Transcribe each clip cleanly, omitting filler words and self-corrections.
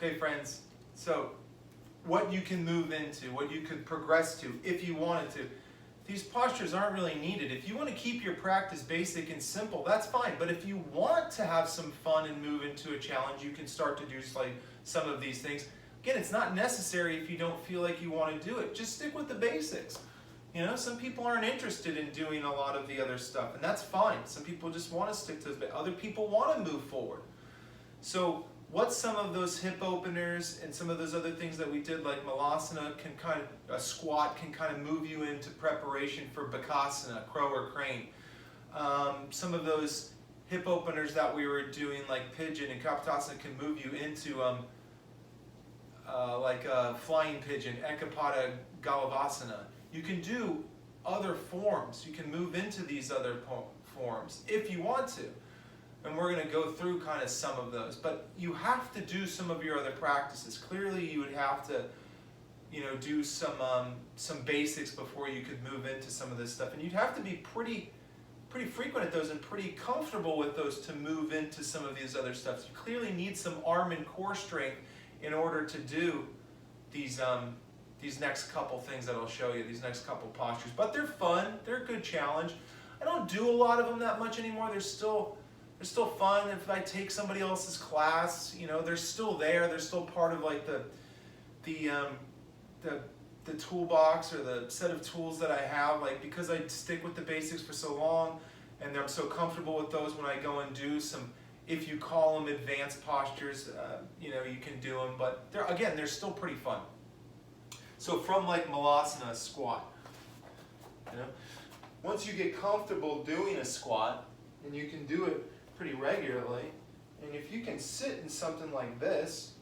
Okay, friends, so what you can move into, what you could progress to if you wanted to. These postures aren't really needed. If you want to keep your practice basic and simple, that's fine. But if you want to have some fun and move into a challenge, you can start to do some of these things. Again, it's not necessary if you don't feel like you want to do it. Just stick with the basics. You know, some people aren't interested in doing a lot of the other stuff, and that's fine. Some people just want to stick to this, but other people want to move forward. So what's some of those hip openers and some of those other things that we did, like Malasana, can kind of, a squat can kind of move you into preparation for Bakasana, crow or crane. Some of those hip openers that we were doing, like pigeon and Kapotasana, can move you into like a flying pigeon, Ekapada Galavasana. You can do other forms. You can move into these other forms if you want to. And we're going to go through kind of some of those. But you have to do some of your other practices. Clearly you would have to, you know, do some basics before you could move into some of this stuff. And you'd have to be pretty frequent at those and pretty comfortable with those to move into some of these other stuff. You clearly need some arm and core strength in order to do these next couple things that I'll show you, these next couple postures. But they're fun, they're a good challenge. I don't do a lot of them that much anymore. They're still fun. If I take somebody else's class, you know, they're still there. They're still part of like the toolbox or the set of tools that I have. Like, because I stick with the basics for so long, and I'm so comfortable with those, when I go and do some, if you call them advanced postures, you know, you can do them. But they're still pretty fun. So from like Malasana, squat, you know, once you get comfortable doing a squat, and you can do it pretty regularly, and if you can sit in something like this,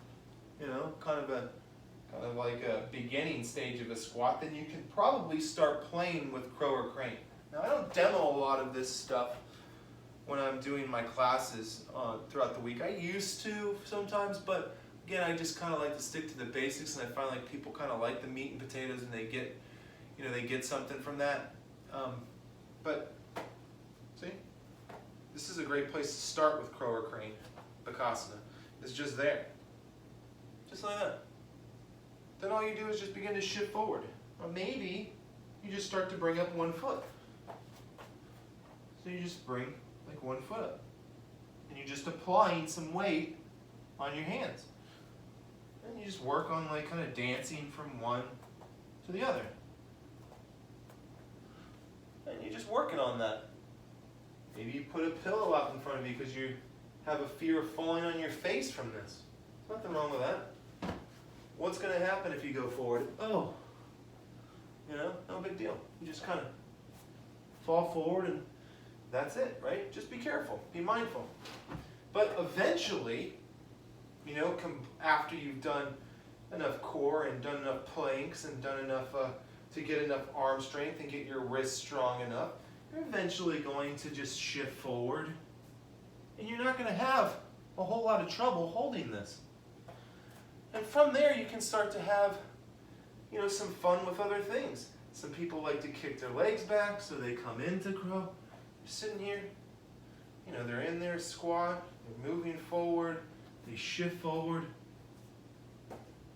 you know, kind of like a beginning stage of a squat, then you can probably start playing with crow or crane. Now, I don't demo a lot of this stuff when I'm doing my classes throughout the week. I used to sometimes, but again, I just kind of like to stick to the basics, and I find like people kind of like the meat and potatoes, and they get, you know, they get something from that. But see, this is a great place to start with crow or crane, Bakasana. It's just there, just like that. Then all you do is just begin to shift forward. Or maybe you just start to bring up one foot. So you just bring like one foot up, and you're just applying some weight on your hands. And you just work on like kind of dancing from one to the other. And you're just working on that. Maybe you put a pillow out in front of you because you have a fear of falling on your face from this. There's nothing wrong with that. What's going to happen if you go forward? Oh, you know, no big deal. You just kind of fall forward, and that's it, right? Just be careful, be mindful. But eventually, you know, after you've done enough core and done enough planks and done enough to get enough arm strength and get your wrists strong enough, you're eventually going to just shift forward, and you're not going to have a whole lot of trouble holding this. And from there, you can start to have, you know, some fun with other things. Some people like to kick their legs back, so they come into crow. They're sitting here, you know, they're in their squat, they're moving forward, they shift forward,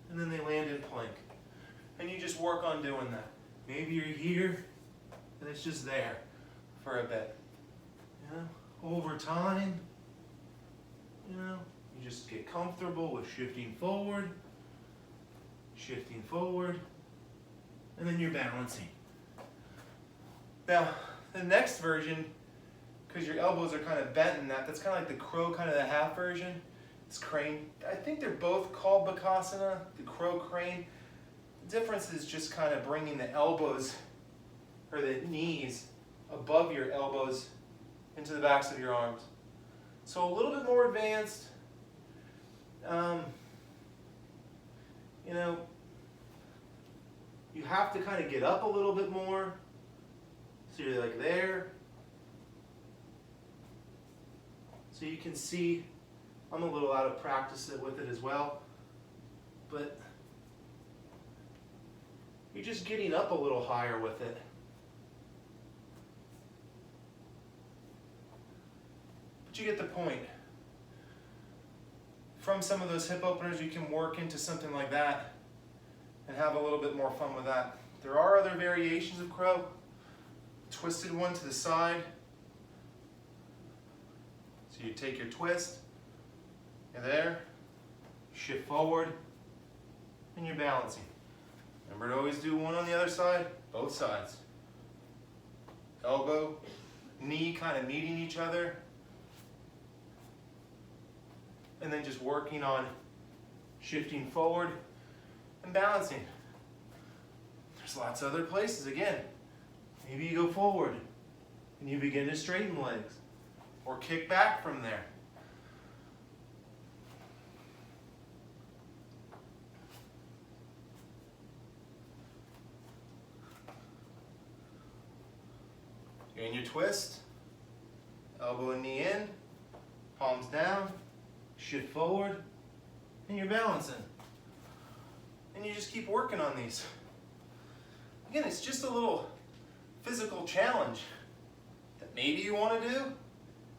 and then they land in plank. And you just work on doing that. Maybe you're here, and it's just there for a bit. You know, over time, you know, you just get comfortable with shifting forward, and then you're balancing. Now, the next version, because your elbows are kind of bent in that's kind of like the crow, kind of the half version. It's crane. I think they're both called Bakasana, the crow crane. The difference is just kind of bringing the elbows, or the knees, above your elbows into the backs of your arms. So a little bit more advanced. You know, you have to kind of get up a little bit more. So you're like there. So you can see I'm a little out of practice with it as well. But you're just getting up a little higher with it. But you get the point. from some of those hip openers, you can work into something like that and have a little bit more fun with that. There are other variations of crow. Twisted one to the side. So you take your twist, you're there, shift forward, and you're balancing. Remember to always do one on the other side, both sides. Elbow, knee kind of meeting each other. And then just working on shifting forward and balancing. There's lots of other places. Again, maybe you go forward and you begin to straighten legs or kick back from there. You're in your twist, elbow and knee in, palms down, shift forward, and you're balancing. And you just keep working on these. Again, it's just a little physical challenge that maybe you want to do,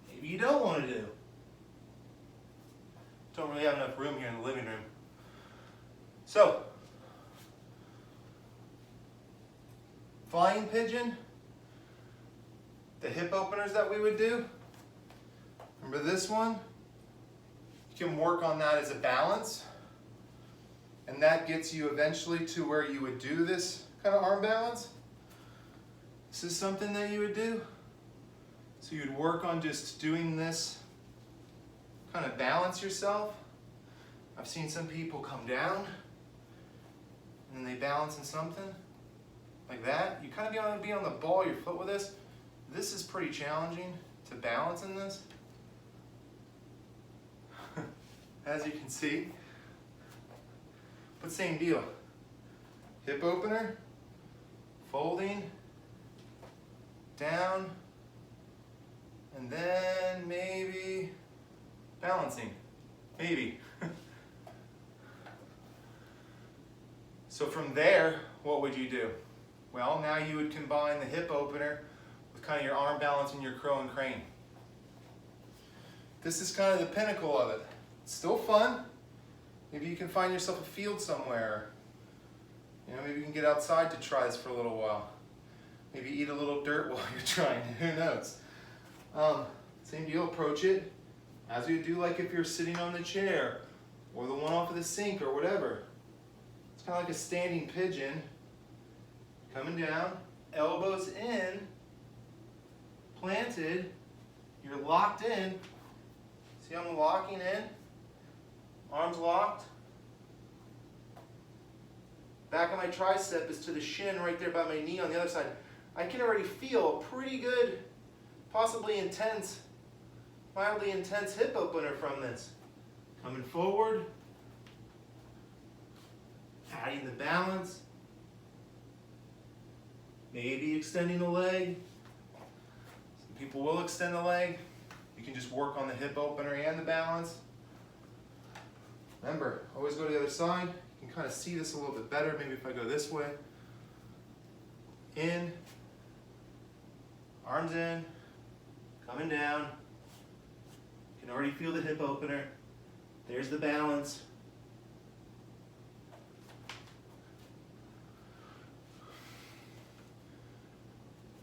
maybe you don't want to do. Don't really have enough room here in the living room. So, flying pigeon, the hip openers that we would do, remember this one? You can work on that as a balance, and that gets you eventually to where you would do this kind of arm balance. This is something that you would do. So you'd work on just doing this, kind of balance yourself. I've seen some people come down and then they balance in something like that. You kind of want to be on the ball of your foot with this. This is pretty challenging to balance in this. As you can see. But same deal. Hip opener, folding, down, and then maybe balancing. Maybe. So from there, what would you do? Well, now you would combine the hip opener with kind of your arm balance and your crow and crane. This is kind of the pinnacle of it. It's still fun. Maybe you can find yourself a field somewhere. You know, maybe you can get outside to try this for a little while. Maybe eat a little dirt while you're trying. Who knows? Same deal. Approach it as you do like if you're sitting on the chair or the one off of the sink or whatever. It's kind of like a standing pigeon. Coming down, elbows in, planted. You're locked in. See, I'm locking in. Arms locked. Back of my tricep is to the shin right there by my knee on the other side. I can already feel a pretty good, possibly intense, mildly intense hip opener from this. Coming forward, adding the balance, maybe extending the leg. Some people will extend the leg. You can just work on the hip opener and the balance. Remember, always go to the other side. You can kind of see this a little bit better. Maybe if I go this way. In, arms in, coming down. You can already feel the hip opener. There's the balance.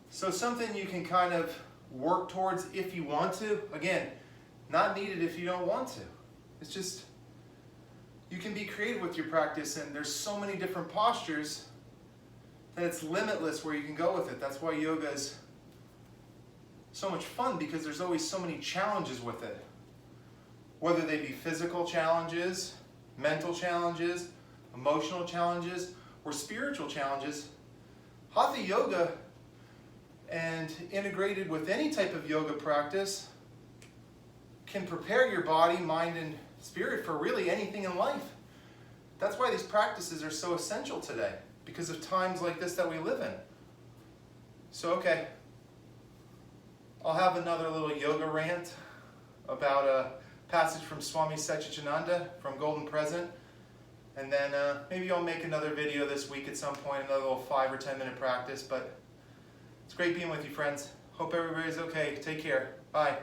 So something you can kind of work towards if you want to. Again, not needed if you don't want to. It's just, you can be creative with your practice, and there's so many different postures that it's limitless where you can go with it. That's why yoga is so much fun, because there's always so many challenges with it. Whether they be physical challenges, mental challenges, emotional challenges, or spiritual challenges. Hatha yoga, and integrated with any type of yoga practice, can prepare your body, mind, and spirit for really anything in life. That's why these practices are so essential today, because of times like this that we live in. So, okay, I'll have another little yoga rant about a passage from Swami Satchidananda from Golden Present, and then maybe I'll make another video this week at some point, another little 5 or 10 minute practice. But it's great being with you, friends. Hope everybody's okay. Take care. Bye.